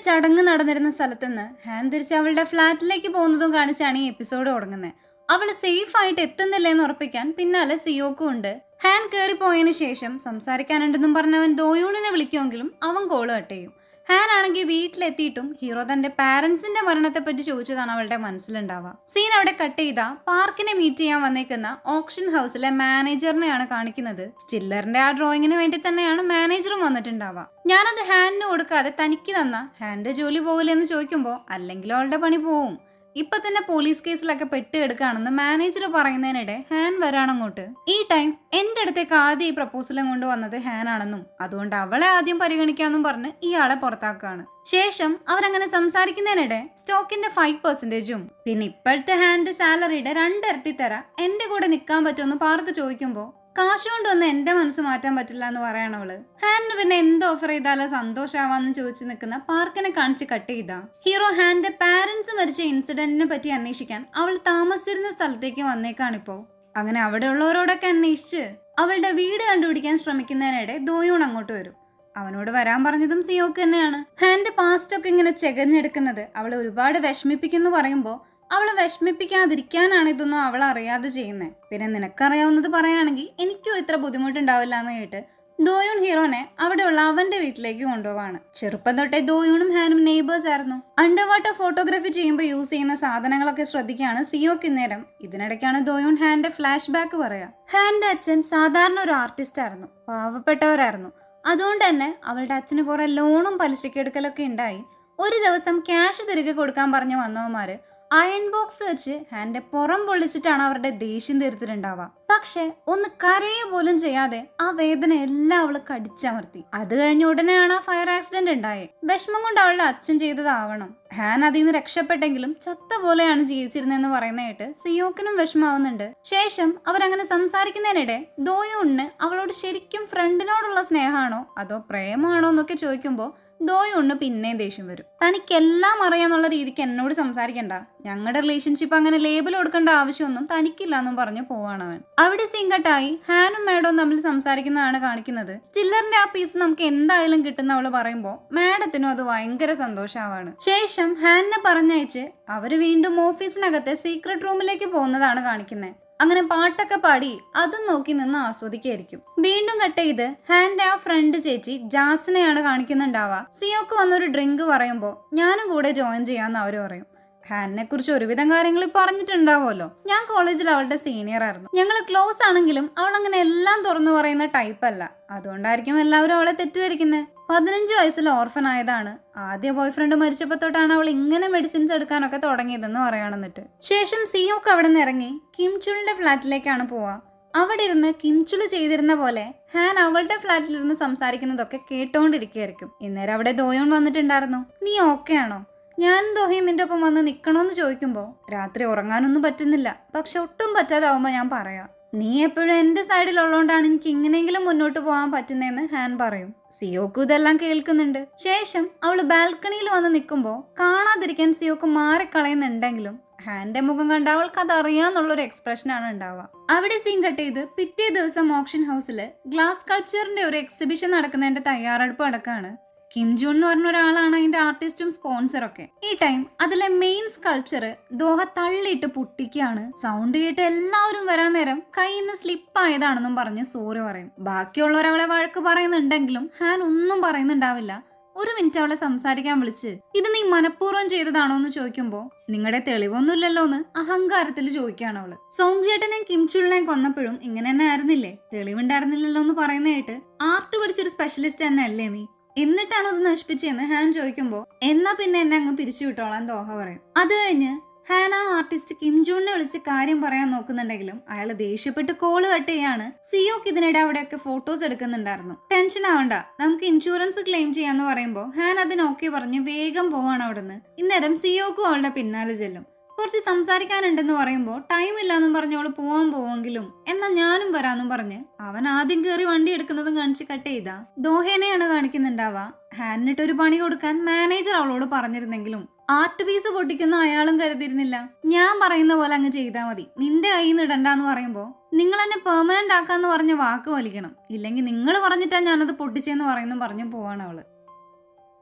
ചടങ്ങ് നടന്നിരുന്ന സ്ഥലത്തുനിന്ന് ഹാൻ തിരിച്ച് അവളുടെ ഫ്ലാറ്റിലേക്ക് പോകുന്നതും കാണിച്ചാണ് ഈ എപ്പിസോഡ് തുടങ്ങുന്നത്. അവള് സേഫ് ആയിട്ട് എത്തുന്നില്ലെന്ന് ഉറപ്പിക്കാൻ പിന്നാലെ സിയോക്കും ഉണ്ട്. ഹാൻ കയറി പോയതിനു ശേഷം സംസാരിക്കാനുണ്ടെന്നും പറഞ്ഞവൻ ദോയൂണിനെ വിളിക്കുമെങ്കിലും അവൻ കോള് കട്ട് ചെയ്യും. ഹാൻ ആണെങ്കിൽ വീട്ടിലെത്തിയിട്ടും ഹീറോ തന്റെ പാരന്റ്സിന്റെ മരണത്തെ പറ്റി ചോദിച്ചതാണ് അവളുടെ മനസ്സിലുണ്ടാവുക. സീൻ അവിടെ കട്ട് ചെയ്ത പാർക്കിനെ മീറ്റ് ചെയ്യാൻ വന്നേക്കുന്ന ഓപ്ഷൻ ഹൗസിലെ മാനേജറിനെയാണ് കാണിക്കുന്നത്. സ്റ്റില്ലറിന്റെ ആ ഡ്രോയിങ്ങിന് വേണ്ടി തന്നെയാണ് മാനേജറും വന്നിട്ടുണ്ടാവുക. ഞാനത് ഹാനിന് കൊടുക്കാതെ തനിക്ക് തന്ന ഹാന്റെ ജോലി പോകില്ലെന്ന് ചോദിക്കുമ്പോൾ അല്ലെങ്കിൽ അവളുടെ പണി പോവും, ഇപ്പൊ തന്നെ പോലീസ് കേസിലൊക്കെ പെട്ടെടുക്കാണെന്ന് മാനേജർ പറയുന്നതിനിടെ ഹാൻ വരാണങ്ങോട്ട്. ഈ ടൈം എന്റെ അടുത്തേക്ക് ആദ്യം ഈ പ്രപ്പോസലും കൊണ്ടുവന്നത് ഹാൻ ആണെന്നും അതുകൊണ്ട് അവളെ ആദ്യം പരിഗണിക്കാന്നും പറഞ്ഞ് ഇയാളെ പുറത്താക്കുകയാണ്. ശേഷം അവരങ്ങനെ സംസാരിക്കുന്നതിനിടെ സ്റ്റോക്കിന്റെ 5%ഉം പിന്നെ ഇപ്പോഴത്തെ ഹാൻഡ് സാലറിയുടെ 2 ഇരട്ടി തരാം, എന്റെ കൂടെ നിൽക്കാൻ പറ്റുമെന്ന് പാർക്ക് ചോദിക്കുമ്പോൾ കാശ് കൊണ്ടൊന്നും എന്റെ മനസ്സ് മാറ്റാൻ പറ്റില്ല എന്ന് പറയണവള്. ഹാനിന് പിന്നെ എന്ത് ഓഫർ ചെയ്താലും സന്തോഷാവാന്ന് ചോദിച്ചു നിൽക്കുന്ന പാർക്കിനെ കാണിച്ച് കട്ട് ചെയ്ത ഹീറോ ഹാന്റെ പാരന്റ്സ് മരിച്ച ഇൻസിഡന്റിനെ പറ്റി അന്വേഷിക്കാൻ അവൾ താമസിച്ചിരുന്ന സ്ഥലത്തേക്ക് വന്നേക്കാണിപ്പോ. അങ്ങനെ അവിടെ ഉള്ളവരോടൊക്കെ അന്വേഷിച്ച് അവളുടെ വീട് കണ്ടുപിടിക്കാൻ ശ്രമിക്കുന്നതിനിടെ ദോയൂൺ അങ്ങോട്ട് വരും. അവനോട് വരാൻ പറഞ്ഞതും സിയോക്ക് തന്നെയാണ്. ഹാന്റെ പാസ്റ്റ് ഒക്കെ ഇങ്ങനെ ചെകഞ്ഞെടുക്കുന്നത് അവളെ ഒരുപാട് വിഷമിപ്പിക്കുന്നു പറയുമ്പോ അവളെ വിഷമിപ്പിക്കാതിരിക്കാനാണ് ഇതൊന്നും അവൾ അറിയാതെ ചെയ്യുന്നത്. പിന്നെ നിനക്കറിയാവുന്നത് പറയുകയാണെങ്കിൽ എനിക്കും ഇത്ര ബുദ്ധിമുട്ടുണ്ടാവില്ല എന്ന് കേട്ട് ദോയൂൺ ഹീറോനെ അവിടെയുള്ള അവന്റെ വീട്ടിലേക്ക് കൊണ്ടുപോവാണ്. ചെറുപ്പം തൊട്ടേ ദോയൂണും ഹാനും നെയ്ബേഴ്സ് ആയിരുന്നു. അണ്ടർ വാട്ടർ ഫോട്ടോഗ്രാഫി ചെയ്യുമ്പോൾ യൂസ് ചെയ്യുന്ന സാധനങ്ങളൊക്കെ ശ്രദ്ധിക്കുകയാണ് സിയോക്ക് ഇന്നേരം. ഇതിനിടയ്ക്കാണ് ദോയൂൺ ഹാന്റെ ഫ്ലാഷ് ബാക്ക് പറയാ. ഹാന്റെ അച്ഛൻ സാധാരണ ഒരു ആർട്ടിസ്റ്റ് ആയിരുന്നു, പാവപ്പെട്ടവരായിരുന്നു. അതുകൊണ്ട് തന്നെ അവളുടെ അച്ഛന് കുറെ ലോണും പലിശക്കെടുക്കലൊക്കെ ഉണ്ടായി. ഒരു ദിവസം ക്യാഷ് തിരികെ കൊടുക്കാൻ പറഞ്ഞു വന്നവന്മാര് അയൺ ബോക്സ് വെച്ച് ഹാന്റെ പുറം പൊള്ളിച്ചിട്ടാണ് അവരുടെ ദേഷ്യം തീർത്തിട്ടുണ്ടാവുക. പക്ഷെ ഒന്ന് കരയുക പോലും ചെയ്യാതെ ആ വേദന എല്ലാം അവള് കടിച്ചമർത്തി. അത് കഴിഞ്ഞ ഉടനെയാണ് ആ ഫയർ ആക്സിഡന്റ് ഉണ്ടായത്. വിഷമം കൊണ്ട് അവളുടെ അച്ഛൻ ചെയ്തതാവണം. ഹാൻ അതിൽ നിന്ന് രക്ഷപ്പെട്ടെങ്കിലും ചത്ത പോലെയാണ് ജീവിച്ചിരുന്നെന്ന് പറയുന്നതായിട്ട് സിയോക്കിനും വിഷമാവുന്നുണ്ട്. ശേഷം അവരങ്ങനെ സംസാരിക്കുന്നതിനിടെ ദോയൂണിന് അവളോട് ശരിക്കും ഫ്രണ്ടിനോടുള്ള സ്നേഹമാണോ അതോ പ്രേമമാണോ എന്നൊക്കെ ചോദിക്കുമ്പോൾ ദോയൂണിന് പിന്നെയും ദേഷ്യം വരും. തനിക്കെല്ലാം അറിയാന്നുള്ള രീതിക്ക് എന്നോട് സംസാരിക്കണ്ട, ഞങ്ങളുടെ റിലേഷൻഷിപ്പ് അങ്ങനെ ലേബൽ കൊടുക്കേണ്ട ആവശ്യമൊന്നും തനിക്കില്ല എന്നും പറഞ്ഞു പോവാണവൻ. അവിടെ സീൻ കട്ടായി ഹാനും മാഡവും തമ്മിൽ സംസാരിക്കുന്നതാണ് കാണിക്കുന്നത്. സ്റ്റില്ലറിന്റെ ആ പീസ് നമുക്ക് എന്തായാലും കിട്ടുന്ന അവള് പറയുമ്പോൾ മാഡത്തിനും അത് ഭയങ്കര സന്തോഷമാവാണ്. ശേഷം ഹാനിനെ പറഞ്ഞയച്ച് അവര് വീണ്ടും ഓഫീസിനകത്തെ സീക്രട്ട് റൂമിലേക്ക് പോകുന്നതാണ് കാണിക്കുന്നത്. അങ്ങനെ പാട്ടൊക്കെ പാടി അതും നോക്കി നിന്ന് ആസ്വദിക്കായിരിക്കും. വീണ്ടും കട്ട് ചെയ്ത് ഹാന്റെ ആ ഫ്രണ്ട് ചേച്ചി ജാസിനെയാണ് കാണിക്കുന്നുണ്ടാവുക. സിയോക്ക് വന്നൊരു ഡ്രിങ്ക് പറയുമ്പോ ഞാനും കൂടെ ജോയിൻ ചെയ്യാന്ന് അവര് പറയും. ഹാനിനെ കുറിച്ച് ഒരുവിധം കാര്യങ്ങൾ പറഞ്ഞിട്ടുണ്ടാവുമല്ലോ. ഞാൻ കോളേജിൽ അവളുടെ സീനിയർ ആയിരുന്നു. ഞങ്ങൾ ക്ലോസ് ആണെങ്കിലും അവൾ അങ്ങനെ എല്ലാം തുറന്നു പറയുന്ന ടൈപ്പ് അല്ല. അതുകൊണ്ടായിരിക്കും എല്ലാവരും അവളെ തെറ്റിദ്ധരിക്കുന്നത്. 15 വയസ്സിൽ ഓർഫൻ ആയതാണ്. ആദ്യ ബോയ് ഫ്രണ്ട് മരിച്ചപ്പോ തൊട്ടാണ് അവൾ ഇങ്ങനെ മെഡിസിൻസ് എടുക്കാനൊക്കെ തുടങ്ങിയതെന്ന് പറയണമെന്നിട്ട്. ശേഷം സിയോക്ക് അവിടെ നിന്ന് ഇറങ്ങി കിംചുളിന്റെ ഫ്ലാറ്റിലേക്കാണ് പോവാ. അവിടെ ഇരുന്ന് കിംചുള് ചെയ്തിരുന്ന പോലെ ഹാൻ അവളുടെ ഫ്ലാറ്റിലിരുന്ന് സംസാരിക്കുന്നതൊക്കെ കേട്ടോണ്ടിരിക്കുകയായിരിക്കും. ഇന്നേരം അവിടെ ദോയൂൺ വന്നിട്ടുണ്ടായിരുന്നു. നീ ഓക്കെ ആണോ? ഞാൻ ദോഹയും നിന്റെ ഒപ്പം വന്ന് നിക്കണോന്ന് ചോദിക്കുമ്പോ രാത്രി ഉറങ്ങാനൊന്നും പറ്റുന്നില്ല, പക്ഷെ ഒട്ടും പറ്റാതാവുമ്പോ ഞാൻ പറയാം. നീ എപ്പോഴും എന്റെ സൈഡിലുള്ളതുകൊണ്ടാണ് എനിക്ക് ഇങ്ങനെയെങ്കിലും മുന്നോട്ട് പോകാൻ പറ്റുന്നതെന്ന് ഹാൻ പറയും. സിയോക്ക് ഇതെല്ലാം കേൾക്കുന്നുണ്ട്. ശേഷം അവള് ബാൽക്കണിയിൽ വന്ന് നിൽക്കുമ്പോൾ കാണാതിരിക്കാൻ സിയോക്ക് മാറിക്കളയുന്നുണ്ടെങ്കിലും ഹാന്റെ മുഖം കണ്ട അവൾക്ക് അത് അറിയാന്നുള്ളൊരു എക്സ്പ്രഷനാണ് ഉണ്ടാവുക. അവിടെ സീൻ കട്ട് ചെയ്ത് പിറ്റേ ദിവസം ഓപ്ഷൻ ഹൗസില് ഗ്ലാസ് സ്കൾപ്ചറിന്റെ ഒരു എക്സിബിഷൻ നടക്കുന്നതിന്റെ തയ്യാറെടുപ്പ് നടക്കാണ്. കിം ജൂൺ എന്ന് പറഞ്ഞ ഒരാളാണ് അതിന്റെ ആർട്ടിസ്റ്റും സ്പോൺസറൊക്കെ. ഈ ടൈം അതിലെ മെയിൻ സ്കൾപ്ചർ ദോഹ തള്ളിയിട്ട് പൊട്ടിക്കുകയാണ്. സൗണ്ട് കേട്ട് എല്ലാവരും വരാൻ നേരം കയ്യിന്ന് സ്ലിപ്പ് ആയതാണെന്നും പറഞ്ഞ് സോറി പറയും. ബാക്കിയുള്ളവർ അവളെ വഴക്ക് പറയുന്നുണ്ടെങ്കിലും ഹാൻ ഒന്നും പറയുന്നുണ്ടാവില്ല. ഒരു മിനിറ്റ് അവളെ സംസാരിക്കാൻ വിളിച്ച് ഇത് നീ മനഃപൂർവ്വം ചെയ്തതാണോ എന്ന് ചോദിക്കുമ്പോ നിങ്ങളുടെ തെളിവൊന്നുമില്ലല്ലോ എന്ന് അഹങ്കാരത്തിൽ ചോദിക്കുകയാണ് അവള്. സോങ് ചേട്ടനെയും കിംചുളിനെയും കൊന്നപ്പോഴും ഇങ്ങനെ തന്നെ ആയിരുന്നില്ലേ, തെളിവുണ്ടായിരുന്നില്ലല്ലോ എന്ന് പറയുന്നതായിട്ട് ആർട്ട് പഠിച്ചൊരു സ്പെഷ്യലിസ്റ്റ് തന്നെ അല്ലേ നീ, എന്നിട്ടാണോ അത് നശിപ്പിച്ചെന്ന് ഹാൻ ചോദിക്കുമ്പോ എന്നാ പിന്നെ എന്നെ അങ്ങ് പിരിച്ചു വിട്ടോളാൻ ദോഹ പറയും. അത് കഴിഞ്ഞ് ഹാൻ ആ ആർട്ടിസ്റ്റ് കിംജൂണിനെ വിളിച്ച് കാര്യം പറയാൻ നോക്കുന്നുണ്ടെങ്കിലും അയാൾ ദേഷ്യപ്പെട്ട് കോള് കട്ട് ചെയ്യാണ്. സിയോക്ക് ഇതിനിടെ അവിടെയൊക്കെ ഫോട്ടോസ് എടുക്കുന്നുണ്ടായിരുന്നു. ടെൻഷൻ ആവണ്ട, നമുക്ക് ഇൻഷുറൻസ് ക്ലെയിം ചെയ്യാന്ന് പറയുമ്പോൾ ഹാൻ അതിന് ഓക്കെ പറഞ്ഞ് വേഗം പോവാണ് അവിടുന്ന്. ഇന്നേരം സിയോക്കും അവളുടെ പിന്നാലെ ചെല്ലും. കുറച്ച് സംസാരിക്കാനുണ്ടെന്ന് പറയുമ്പോൾ ടൈം ഇല്ലാന്നും പറഞ്ഞ് അവള് പോവാൻ പോവെങ്കിലും എന്നാ ഞാനും വരാന്നും പറഞ്ഞ് അവൻ ആദ്യം കയറി വണ്ടി എടുക്കുന്നതും കാണിച്ച് കട്ട് ചെയ്താ ദോഹേനെയാണ് കാണിക്കുന്നുണ്ടാവുക. ഹാനിട്ടൊരു പണി കൊടുക്കാൻ മാനേജർ അവളോട് പറഞ്ഞിരുന്നെങ്കിലും ആർട്ട് പീസ് പൊട്ടിക്കുന്ന അയാളും കരുതിയിരുന്നില്ല. ഞാൻ പറയുന്ന പോലെ അങ്ങ് ചെയ്താൽ മതി, നിന്റെ കയ്യിൽ നിന്ന് ഇടണ്ടെന്ന് പറയുമ്പോൾ നിങ്ങൾ എന്നെ പെർമനന്റ് ആക്കാന്ന് പറഞ്ഞ വാക്ക് വലിക്കണം, ഇല്ലെങ്കിൽ നിങ്ങൾ പറഞ്ഞിട്ടാ ഞാനത് പൊട്ടിച്ചെന്ന് പറയുന്നു പറഞ്ഞു പോവാണ് അവള്.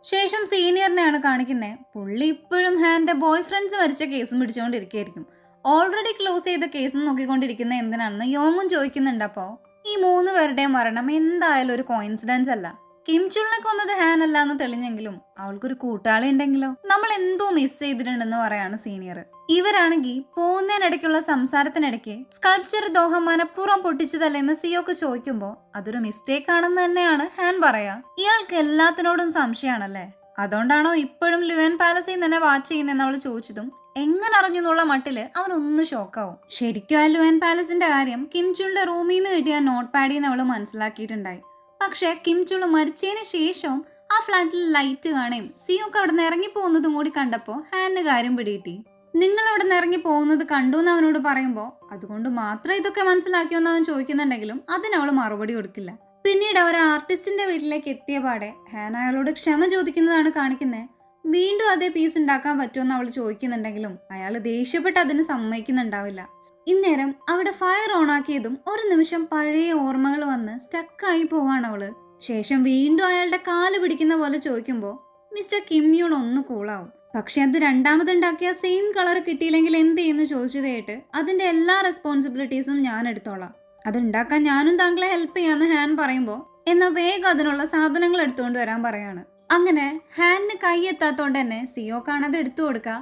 ശേഷം സീനിയറിനെയാണ് കാണിക്കുന്നത്. പുള്ളി ഇപ്പോഴും ഹാന്റെ ബോയ് ഫ്രണ്ട്സ് മരിച്ച കേസും പിടിച്ചുകൊണ്ടിരിക്കുകയായിരിക്കും. ഓൾറെഡി ക്ലോസ് ചെയ്ത കേസും നോക്കിക്കൊണ്ടിരിക്കുന്ന എന്തിനാണെന്ന് യോങ്ങും ചോദിക്കുന്നുണ്ട്. അപ്പോ ഈ 3 പേരുടെയും മരണം എന്തായാലും ഒരു കോയിൻസിഡൻസ് അല്ല. കിം ചുളിനെ കൊന്നത് ഹാൻ അല്ല എന്ന് തെളിഞ്ഞെങ്കിലും അവൾക്കൊരു കൂട്ടാളി ഉണ്ടെങ്കിലോ, നമ്മൾ എന്തോ മിസ് ചെയ്തിട്ടുണ്ടെന്ന് പറയാണ് സീനിയർ. ഇവരാണെങ്കിൽ പോകുന്നതിനിടയ്ക്കുള്ള സംസാരത്തിനിടയ്ക്ക് സ്കൾപ്ചർ ദോഹ മനഃപൂർവ്വം പൊട്ടിച്ചതല്ലെന്ന് സിയോക്ക് ചോദിക്കുമ്പോൾ അതൊരു മിസ്റ്റേക്ക് ആണെന്ന് തന്നെയാണ് ഹാൻ പറയാ. ഇയാൾക്ക് എല്ലാത്തിനോടും സംശയമാണല്ലേ, അതുകൊണ്ടാണോ ഇപ്പോഴും ലുവൻ പാലസിൽ തന്നെ വാച്ച് ചെയ്യുന്നതെന്ന് അവൾ ചോദിച്ചതും എങ്ങനെ അറിഞ്ഞു എന്നുള്ള മട്ടില് അവനൊന്ന് ഷോക്കാവും. ശരിക്കും ആ ലുവൻ പാലസിന്റെ കാര്യം കിം ചുളിന്റെ റൂമിൽ നിന്ന് കിട്ടിയ നോട്ട് പാഡിൽ നിന്ന് അവള് മനസ്സിലാക്കിയിട്ടുണ്ടായി. പക്ഷെ കിം ചുള് മരിച്ചതിന് ശേഷവും ആ ഫ്ലാറ്റിൽ ലൈറ്റ് കാണുകയും സിയോക്ക് അവിടെ നിന്ന് ഇറങ്ങി പോകുന്നതും കൂടി കണ്ടപ്പോൾ ഹാനിന് കാര്യം പിടികിട്ടി. നിങ്ങൾ അവിടെ നിന്ന് ഇറങ്ങി പോകുന്നത് കണ്ടു എന്ന് അവനോട് പറയുമ്പോൾ അതുകൊണ്ട് മാത്രം ഇതൊക്കെ മനസ്സിലാക്കിയോന്ന് അവൻ ചോദിക്കുന്നുണ്ടെങ്കിലും അതിനവള് മറുപടി കൊടുക്കില്ല. പിന്നീട് അവർ ആർട്ടിസ്റ്റിന്റെ വീട്ടിലേക്ക് എത്തിയ പാടെ ഹാൻ അയാളോട് ക്ഷമ ചോദിക്കുന്നതാണ് കാണിക്കുന്നത്. വീണ്ടും അതേ പീസ് ഉണ്ടാക്കാൻ പറ്റുമെന്ന് അവൾ ചോദിക്കുന്നുണ്ടെങ്കിലും അയാൾ ദേഷ്യപ്പെട്ട് അതിന് സമ്മതിക്കുന്നുണ്ടാവില്ല. ഇന്നേരം അവിടെ ഫയർ ഓൺ ആക്കിയതും ഒരു നിമിഷം പഴയ ഓർമ്മകൾ വന്ന് സ്റ്റക്കായി പോവാണ് അവള്. ശേഷം വീണ്ടും അയാളുടെ കാല് പിടിക്കുന്ന പോലെ ചോദിക്കുമ്പോൾ മിസ്റ്റർ കിം യൂൺ ഒന്ന് കൂളാവും. പക്ഷെ അത് രണ്ടാമതുണ്ടാക്കിയ സെയിം കളർ കിട്ടിയില്ലെങ്കിൽ എന്ത് ചെയ്യുന്നു ചോദിച്ചതായിട്ട് അതിന്റെ എല്ലാ റെസ്പോൺസിബിലിറ്റീസും ഞാൻ എടുത്തോളാം, അതുണ്ടാക്കാൻ ഞാനും താങ്കളെ ഹെൽപ്പ് ചെയ്യാന്ന് ഹാൻ പറയുമ്പോൾ എന്നാൽ വേഗം അതിനുള്ള സാധനങ്ങൾ എടുത്തുകൊണ്ട് വരാൻ പറയാണ്. അങ്ങനെ ഹാനിന് കൈ എത്താത്തോണ്ട് തന്നെ സിയോക്കാണത് എടുത്തു കൊടുക്കുക.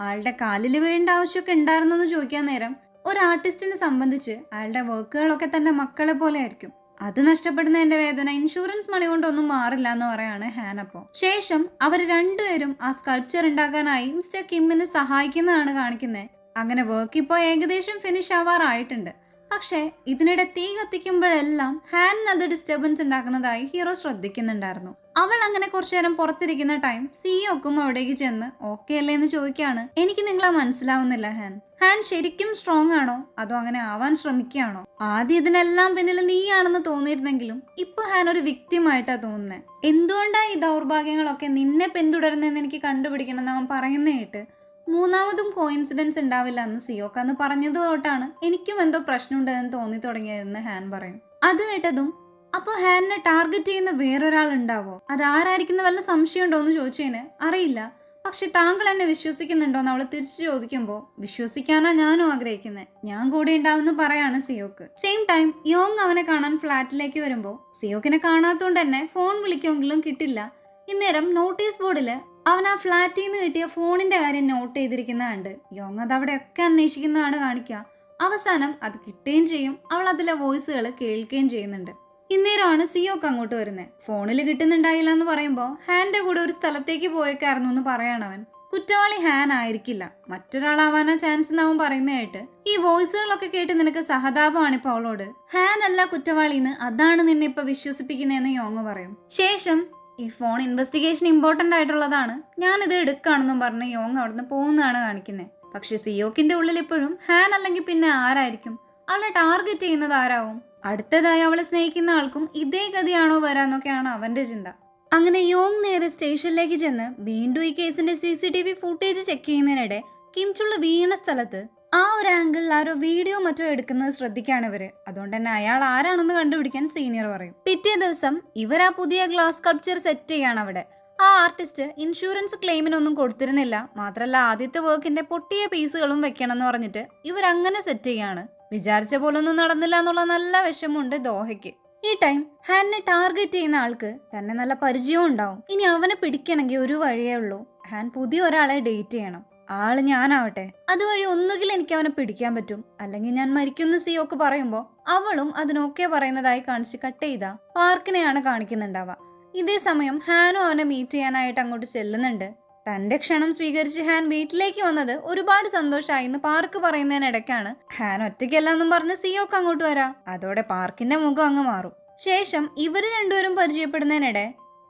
ആളുടെ കാലിൽ വീഴേണ്ട ആവശ്യമൊക്കെ ഉണ്ടായിരുന്നു എന്ന് ചോദിക്കാൻ നേരം ഒരു ആർട്ടിസ്റ്റിനെ സംബന്ധിച്ച് അയാളുടെ വർക്കുകളൊക്കെ തന്റെ മക്കളെ പോലെ ആയിരിക്കും. അത് നഷ്ടപ്പെടുന്നതിന്റെ വേദന ഇൻഷുറൻസ് മണി കൊണ്ടൊന്നും മാറില്ല എന്ന് പറയാണ് ഹാൻ. അപ്പോ ശേഷം അവർ രണ്ടുപേരും ആ സ്കൾപ്ചർ ഉണ്ടാക്കാനായി മിസ്റ്റർ കിമ്മിനെ സഹായിക്കുന്നതാണ് കാണിക്കുന്നത്. അങ്ങനെ വർക്ക് ഇപ്പോൾ ഏകദേശം ഫിനിഷ് ആവാറായിട്ടുണ്ട്. പക്ഷേ ഇതിനിടെ തീ കത്തിക്കുമ്പോഴെല്ലാം ഹാനിന് അത് ഡിസ്റ്റർബൻസ് ഉണ്ടാക്കുന്നതായി ഹീറോ ശ്രദ്ധിക്കുന്നുണ്ടായിരുന്നു. അവൾ അങ്ങനെ കുറച്ചു നേരം പുറത്തിരിക്കുന്ന ടൈം സിയോക്കും അവിടേക്ക് ചെന്ന് ഓക്കെ അല്ലേ എന്ന് ചോദിക്കാണ്. എനിക്ക് നിങ്ങളെ മനസ്സിലാവുന്നില്ല ഹാൻ. ഹാൻ ശരിക്കും സ്ട്രോങ് ആണോ അതോ അങ്ങനെ ആവാൻ ശ്രമിക്കുകയാണോ? ആദ്യം ഇതിനെല്ലാം പിന്നിൽ നീയാണെന്ന് തോന്നിയിരുന്നെങ്കിലും ഇപ്പൊ ഹാൻ ഒരു വിക്ടിം ആയിട്ടാ തോന്നുന്നത്. എന്തുകൊണ്ടാ ഈ ദൗർഭാഗ്യങ്ങളൊക്കെ നിന്നെ പിന്തുടരുന്നതെന്ന് എനിക്ക് കണ്ടുപിടിക്കണം എന്ന് അവൻ പറയുന്നതായിട്ട് മൂന്നാമതും കോയിൻസിഡൻസ് ഉണ്ടാവില്ല എന്ന് സിയോക്ക് അന്ന് പറഞ്ഞത് തൊട്ടാണ് എനിക്കും എന്തോ പ്രശ്നമുണ്ടെന്ന് തോന്നി തുടങ്ങിയതെന്ന് ഹാൻ പറയും. അത് കേട്ടതും അപ്പോൾ ഹാനിനെ ടാർഗറ്റ് ചെയ്യുന്ന വേറൊരാൾ ഉണ്ടാവോ, അത് ആരായിരിക്കുന്ന വല്ല സംശയം ഉണ്ടോ എന്ന് ചോദിച്ചതിന് അറിയില്ല, പക്ഷെ താങ്കൾ എന്നെ വിശ്വസിക്കുന്നുണ്ടോ എന്ന് അവൾ തിരിച്ചു ചോദിക്കുമ്പോൾ വിശ്വസിക്കാനാ ഞാനും ആഗ്രഹിക്കുന്നത്, ഞാൻ കൂടെ ഉണ്ടാവുമെന്ന് പറയാണ് സിയോക്ക്. സെയിം ടൈം യോങ് അവനെ കാണാൻ ഫ്ലാറ്റിലേക്ക് വരുമ്പോൾ സിയോക്കിനെ കാണാത്തോണ്ട് തന്നെ ഫോൺ വിളിക്കുമെങ്കിലും കിട്ടില്ല. ഇന്നേരം നോട്ടീസ് ബോർഡില് അവൻ ആ ഫ്ലാറ്റിൽ നിന്ന് കിട്ടിയ ഫോണിന്റെ കാര്യം നോട്ട് ചെയ്തിരിക്കുന്നതുണ്ട്. യോങ് അത് അവിടെയൊക്കെ അന്വേഷിക്കുന്നതാണ് കാണിക്കുക. അവസാനം അത് കിട്ടുകയും ചെയ്യും. അവൾ അതിലെ വോയിസുകൾ കേൾക്കുകയും ചെയ്യുന്നുണ്ട്. ഇന്നേരമാണ് സിയോക്ക് അങ്ങോട്ട് വരുന്നത്. ഫോണിൽ കിട്ടുന്നുണ്ടായില്ല എന്ന് പറയുമ്പോൾ ഹാന്റെ കൂടെ ഒരു സ്ഥലത്തേക്ക് പോയേക്കായിരുന്നു എന്ന് പറയാണ് അവൻ. കുറ്റവാളി ഹാൻ ആയിരിക്കില്ല, മറ്റൊരാളാവാനാ ചാൻസ് എന്ന് അവൻ പറയുന്നതായിട്ട് ഈ വോയിസുകളൊക്കെ കേട്ട് നിനക്ക് സഹതാപമാണ് ഇപ്പൊ അവളോട്. ഹാൻ അല്ല കുറ്റവാളിന്ന്, അതാണ് നിന്നെ ഇപ്പൊ വിശ്വസിപ്പിക്കുന്നതെന്ന് യോങ് പറയും. ശേഷം ഈ ഫോൺ ഇൻവെസ്റ്റിഗേഷൻ ഇമ്പോർട്ടന്റ് ആയിട്ടുള്ളതാണ്, ഞാനിത് എടുക്കാണെന്നും പറഞ്ഞ് യോങ് അവിടുന്ന് പോകുന്നതാണ് കാണിക്കുന്നത്. പക്ഷെ സിയോക്കിന്റെ ഉള്ളിൽ ഇപ്പോഴും ഹാൻ അല്ലെങ്കിൽ പിന്നെ ആരായിരിക്കും, അവളെ ടാർഗറ്റ് ചെയ്യുന്നത് ആരാവും, അടുത്തതായി അവളെ സ്നേഹിക്കുന്ന ആൾക്കും ഇതേ ഗതിയാണോ വരാന്നൊക്കെയാണ് അവന്റെ ചിന്ത. അങ്ങനെ യോങ് നേരെ സ്റ്റേഷനിലേക്ക് ചെന്ന് വീണ്ടും ഈ കേസിന്റെ CCTV ഫുട്ടേജ് ചെക്ക് ചെയ്യുന്നതിനിടെ കിം ചുള് വീണ സ്ഥലത്ത് ആ ഒരു ആംഗിളിൽ ആരോ വീഡിയോ മറ്റോ എടുക്കുന്നത് ശ്രദ്ധിക്കാണ് ഇവര്. അതുകൊണ്ട് തന്നെ അയാൾ ആരാണെന്ന് കണ്ടുപിടിക്കാൻ സീനിയർ പറയും. പിറ്റേ ദിവസം ഇവർ ആ പുതിയ ഗ്ലാസ് സ്കൾപ്ചർ സെറ്റ് ചെയ്യാണ് അവിടെ. ആ ആർട്ടിസ്റ്റ് ഇൻഷുറൻസ് ക്ലെയിമിനൊന്നും കൊടുത്തിരുന്നില്ല, മാത്രല്ല ആദ്യത്തെ വർക്കിന്റെ പൊട്ടിയ പീസുകളും വെക്കണം എന്ന് പറഞ്ഞിട്ട് ഇവരങ്ങനെ സെറ്റ് ചെയ്യാണ്. വിചാരിച്ച പോലൊന്നും നടന്നില്ല എന്നുള്ള നല്ല വിഷമമുണ്ട് ദോഹയ്ക്ക്. ഈ ടൈം ഹാനിനെ ടാർഗറ്റ് ചെയ്യുന്ന ആൾക്ക് തന്നെ നല്ല പരിചയവും ഉണ്ടാവും. ഇനി അവനെ പിടിക്കണമെങ്കിൽ ഒരു വഴിയേ ഉള്ളൂ, ഹാൻ പുതിയ ഒരാളെ ഡേറ്റ് ചെയ്യണം. ആള് ഞാനാവട്ടെ, അതുവഴി ഒന്നുകിൽ എനിക്ക് അവനെ പിടിക്കാൻ പറ്റും, അല്ലെങ്കിൽ ഞാൻ മരിക്കുന്ന സിയോക്ക് പറയുമ്പോൾ അവളും അതിനൊക്കെ പറയുന്നതായി കാണിച്ച് കട്ട് ചെയ്ത പാർക്കിനെയാണ് കാണിക്കുന്നുണ്ടാവുക. ഇതേ സമയം ഹാനും അവനെ മീറ്റ് ചെയ്യാനായിട്ട് അങ്ങോട്ട് ചെല്ലുന്നുണ്ട്. തന്റെ ക്ഷണം സ്വീകരിച്ച് ഹാൻ വീട്ടിലേക്ക് വന്നത് ഒരുപാട് സന്തോഷമായി എന്ന് പാർക്ക് പറയുന്നതിനിടയ്ക്കാണ് ഹാൻ ഒറ്റയ്ക്കല്ലെന്നും പറഞ്ഞ് സിയോക്ക് അങ്ങോട്ട് വരാം. അതോടെ പാർക്കിന്റെ മുഖം അങ്ങ് മാറും. ശേഷം ഇവര് രണ്ടുപേരും പരിചയപ്പെടുന്നതിനിടെ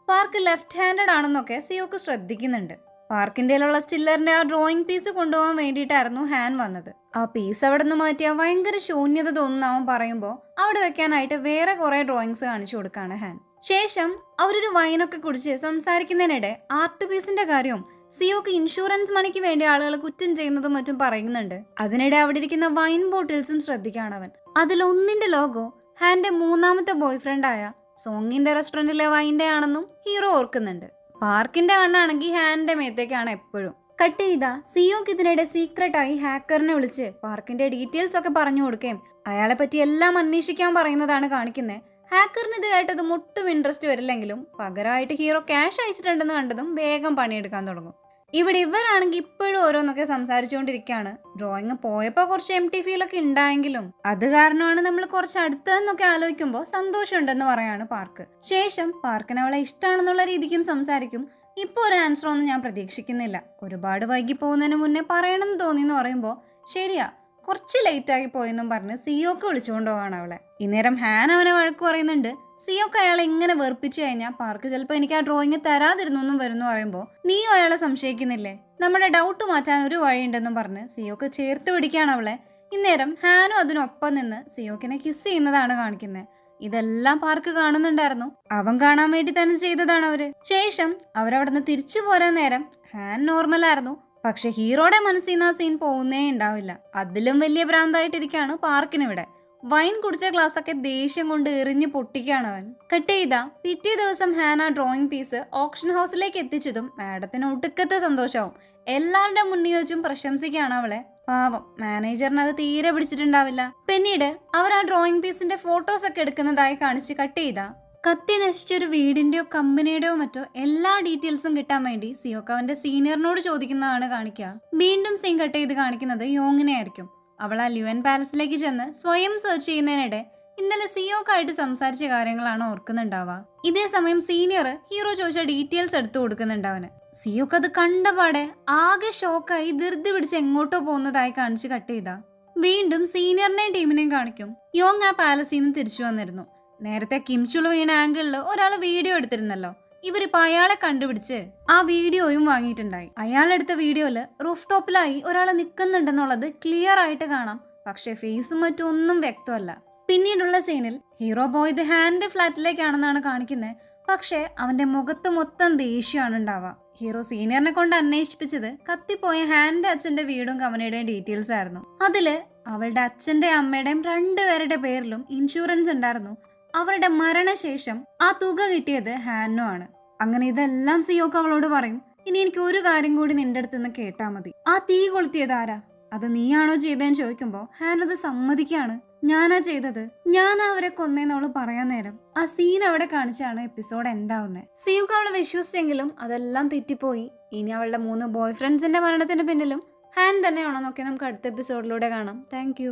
പാർക്ക് ലെഫ്റ്റ് ഹാൻഡഡ് ആണെന്നൊക്കെ സിയോക്ക് ശ്രദ്ധിക്കുന്നുണ്ട്. പാർക്കിന്റെ സ്റ്റില്ലറിന്റെ ആ ഡ്രോയിങ് പീസ് കൊണ്ടുപോകാൻ വേണ്ടിയിട്ടായിരുന്നു ഹാൻ വന്നത്. ആ പീസ് അവിടെ നിന്ന് മാറ്റിയാൽ ഭയങ്കര ശൂന്യത തോന്നുന്നാവും പറയുമ്പോൾ അവിടെ വെക്കാനായിട്ട് വേറെ കുറെ ഡ്രോയിങ്സ് കാണിച്ചു കൊടുക്കാണ് ഹാൻ. ശേഷം അവരൊരു വൈനൊക്കെ കുടിച്ച് സംസാരിക്കുന്നതിനിടെ ആർട്ട് പീസിന്റെ കാര്യവും സിയോക്ക് ഇൻഷുറൻസ് മണിക്ക് വേണ്ടി ആളുകൾ കുറ്റം ചെയ്യുന്നതും മറ്റും പറയുന്നുണ്ട്. അതിനിടെ അവിടെ ഇരിക്കുന്ന വൈൻ ബോട്ടിൽസും ശ്രദ്ധിക്കാണവൻ. അതിലൊന്നിന്റെ ലോഗോ ഹാന്റെ മൂന്നാമത്തെ ബോയ് ഫ്രണ്ടായ സോങ്ങിന്റെ റെസ്റ്റോറന്റിലെ വൈൻ്റെ ആണെന്നും ഹീറോ ഓർക്കുന്നുണ്ട്. പാർക്കിന്റെ കണ്ണാണെങ്കിൽ ഹാനിന്റെ മേത്തേക്കാണ് എപ്പോഴും. കട്ട് ചെയ്ത സിയോക്ക് ഇതിനിടെ സീക്രട്ടായി ഹാക്കറിനെ വിളിച്ച് പാർക്കിന്റെ ഡീറ്റെയിൽസ് ഒക്കെ പറഞ്ഞു കൊടുക്കുകയും അയാളെ പറ്റി എല്ലാം അന്വേഷിക്കാൻ പറയുന്നതാണ് കാണിക്കുന്നത്. ഹാക്കറിന് ഇത് കേട്ടതും ഒട്ടും ഇൻട്രസ്റ്റ് വരില്ലെങ്കിലും പകരമായിട്ട് ഹീറോ ക്യാഷ് അയച്ചിട്ടുണ്ടെന്ന് കണ്ടതും വേഗം പണിയെടുക്കാൻ തുടങ്ങും. ഇവിടെ ഇവരാണെങ്കിൽ ഇപ്പോഴും ഓരോന്നൊക്കെ സംസാരിച്ചുകൊണ്ടിരിക്കുകയാണ്. ഡ്രോയിങ് പോയപ്പോൾ കുറച്ച് എംടി ഫീലൊക്കെ ഉണ്ടായെങ്കിലും അത് കാരണമാണ് നമ്മൾ കുറച്ച് അടുത്തതെന്നൊക്കെ ആലോചിക്കുമ്പോൾ സന്തോഷമുണ്ടെന്ന് പറയാണ് പാർക്ക്. ശേഷം പാർക്കിന് അവളെ ഇഷ്ടമാണെന്നുള്ള രീതിക്കും സംസാരിക്കും. ഇപ്പോൾ ഒരു ആൻസർ ഒന്നും ഞാൻ പ്രതീക്ഷിക്കുന്നില്ല, ഒരുപാട് വൈകി പോകുന്നതിന് മുന്നേ പറയണമെന്ന് തോന്നിയെന്ന് പറയുമ്പോൾ ശരിയാ കുറച്ച് ലേറ്റ് ആയി പോയെന്നും പറഞ്ഞ് സിയോക്ക് വിളിച്ചുകൊണ്ട് പോവാണ് അവളെ. ഇന്നേരം ഹാൻ അവനെ വഴക്ക് പറയുന്നുണ്ട്. സിയോക്ക് അയാളെ ഇങ്ങനെ വെറുപ്പിച്ചു കഴിഞ്ഞാൽ പാർക്ക് ചിലപ്പോൾ എനിക്ക് ആ ഡ്രോയിങ് തരാതിരുന്നു എന്നും വരുന്നു പറയുമ്പോൾ നീയോ അയാളെ സംശയിക്കുന്നില്ലേ, നമ്മുടെ ഡൗട്ട് മാറ്റാൻ ഒരു വഴിയുണ്ടെന്നും പറഞ്ഞ് സിയോക്ക് ചേർത്ത് പിടിക്കുകയാണ് അവളെ. ഇന്നേരം ഹാനും അതിനൊപ്പം നിന്ന് സിയോക്കിനെ കിസ് ചെയ്യുന്നതാണ് കാണിക്കുന്നത്. ഇതെല്ലാം പാർക്ക് കാണുന്നുണ്ടായിരുന്നു. അവൻ കാണാൻ വേണ്ടി തന്നെ ചെയ്തതാണ് അവര്. ശേഷം അവരവിടുന്ന് തിരിച്ചു പോരാൻ നേരം ഹാൻ നോർമലായിരുന്നു. പക്ഷെ ഹീറോയുടെ മനസ്സിൽ നിന്ന് ആ സീൻ പോകുന്നേ ഉണ്ടാവില്ല. അതിലും വലിയ ഭ്രാന്തായിട്ടിരിക്കുകയാണ് പാർക്കിനിവിടെ. വൈൻ കുടിച്ച ഗ്ലാസ് ഒക്കെ ദേഷ്യം കൊണ്ട് എറിഞ്ഞ് പൊട്ടിക്കുകയാണ് അവൻ. കട്ട് ചെയ്ത പിറ്റേ ദിവസം ഹാന ഡ്രോയിങ് പീസ് ഓപ്ഷൻ ഹൗസിലേക്ക് എത്തിച്ചതും മാഡത്തിന് ഒടുക്കത്തെ സന്തോഷമാവും. എല്ലാവരുടെ മുന്നിൽ വെച്ചും പ്രശംസിക്കുകയാണ് അവളെ. പാവം മാനേജറിന് അത് തീരെ പിടിച്ചിട്ടുണ്ടാവില്ല. പിന്നീട് അവർ ആ ഡ്രോയിങ് പീസിന്റെ ഫോട്ടോസ് ഒക്കെ എടുക്കുന്നതായി കാണിച്ച് കട്ട് ചെയ്ത കത്തി നശിച്ചൊരു വീടിന്റെയോ കമ്പനിയുടെയോ മറ്റോ എല്ലാ ഡീറ്റെയിൽസും കിട്ടാൻ വേണ്ടി സിയോക്ക് അവന്റെ സീനിയറിനോട് ചോദിക്കുന്നതാണ് കാണിക്കുക. വീണ്ടും സീൻ കട്ട് ചെയ്ത് കാണിക്കുന്നത് യോങ്ങിനെ ആയിരിക്കും. അവൾ ആ ല്യുവൻ പാലസിലേക്ക് ചെന്ന് സ്വയം സെർച്ച് ചെയ്യുന്നതിനിടെ ഇന്നലെ സിയോക്കായിട്ട് സംസാരിച്ച കാര്യങ്ങളാണ് ഓർക്കുന്നുണ്ടാവുക. ഇതേ സമയം സീനിയർ ഹീറോ ചോദിച്ച ഡീറ്റെയിൽസ് എടുത്തു കൊടുക്കുന്നുണ്ടാവന്. സിയോക്ക് അത് കണ്ടപാടെ ആകെ ഷോക്കായി ധൃതി പിടിച്ച് എങ്ങോട്ടോ പോകുന്നതായി കാണിച്ച് കട്ട് ചെയ്ത വീണ്ടും സീനിയറിനെയും ടീമിനെയും കാണിക്കും. യോങ് ആ പാലസിൽ നിന്ന് തിരിച്ചു വന്നിരുന്നു. നേരത്തെ കിംചുളു വീണ ആംഗിളിൽ ഒരാൾ വീഡിയോ എടുത്തിരുന്നല്ലോ. ഇവരിപ്പോ അയാളെ കണ്ടുപിടിച്ച് ആ വീഡിയോയും വാങ്ങിയിട്ടുണ്ടായി. അയാളെടുത്ത വീഡിയോയില് റൂഫ് ടോപ്പിലായി ഒരാൾ നിൽക്കുന്നുണ്ടെന്നുള്ളത് ക്ലിയർ ആയിട്ട് കാണാം. പക്ഷെ ഫേസും മറ്റും ഒന്നും വ്യക്തമല്ല. പിന്നീടുള്ള സീനിൽ ഹീറോ പോയത് ഹാനിന്റെ ഫ്ലാറ്റിലേക്കാണെന്നാണ് കാണിക്കുന്നത്. പക്ഷെ അവന്റെ മുഖത്ത് മൊത്തം ദേഷ്യമാണ് ഉണ്ടാവുക. ഹീറോ സീനിയറിനെ കൊണ്ട് അന്വേഷിപ്പിച്ചത് കത്തിപ്പോയ ഹാനിന്റെ അച്ഛന്റെ വീടും കമ്പനിയുടെയും ഡീറ്റെയിൽസ് ആയിരുന്നു. അതില് അവളുടെ അച്ഛന്റെ അമ്മയുടെയും രണ്ടുപേരുടെ പേരിലും ഇൻഷുറൻസ് ഉണ്ടായിരുന്നു. അവരുടെ മരണശേഷം ആ തുക കിട്ടിയത് ഹാനോ ആണ്. അങ്ങനെ ഇതെല്ലാം സിയോക്ക് അവളോട് പറയും. ഇനി എനിക്ക് ഒരു കാര്യം കൂടി നിന്റെ അടുത്ത് നിന്ന് കേട്ടാ മതി. ആ തീ കൊളുത്തിയത് ആരാ, അത് നീയാണോ ചെയ്തതെന്ന് ചോദിക്കുമ്പോൾ ഹാൻ അത് സമ്മതിക്കാണ്. ഞാനാ ചെയ്തത്, ഞാനാ അവരെ കൊന്നേന്നവള് പറയാൻ നേരം ആ സീൻ അവിടെ കാണിച്ചാണ് എപ്പിസോഡ് എൻഡ് ആവുന്നത്. സിയോക്ക് അവളെ വിശ്വസിച്ചെങ്കിലും അതെല്ലാം തെറ്റിപ്പോയി. ഇനി അവളുടെ 3 ബോയ് ഫ്രണ്ട്സിന്റെ മരണത്തിന് പിന്നിലും ഹാൻ തന്നെയാണോന്നൊക്കെ നമുക്ക് അടുത്ത എപ്പിസോഡിലൂടെ കാണാം. താങ്ക്